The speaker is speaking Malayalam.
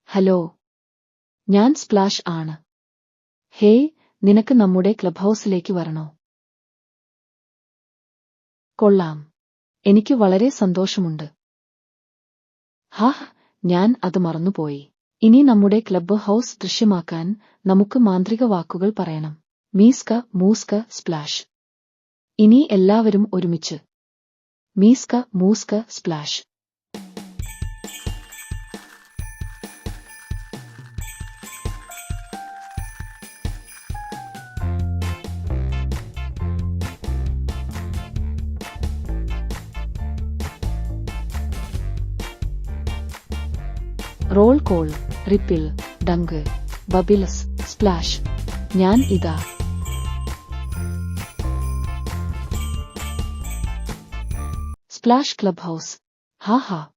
ഹലോ, ഞാൻ സ്പ്ലാഷ് ആണ്. ഹേയ്, നിനക്ക് നമ്മുടെ ക്ലബ് ഹൗസിലേക്ക് വരണോ? കൊള്ളാം. എനിക്ക് വളരെ സന്തോഷമുണ്ട്. ഹാഹ്, ഞാൻ അത് മറന്നുപോയി. ഇനി നമ്മുടെ ക്ലബ്ബ് ഹൗസ് ദൃശ്യമാക്കാൻ നമുക്ക് മാന്ത്രിക വാക്കുകൾ പറയണം. Meeska mooska splash. ഇനി എല്ലാവരും ഒരുമിച്ച്. Meeska mooska splash. Roll call, ripple, dunk, bubbles, splash. ഞാൻ ഇതാ. Splash clubhouse. ഹാഹാ.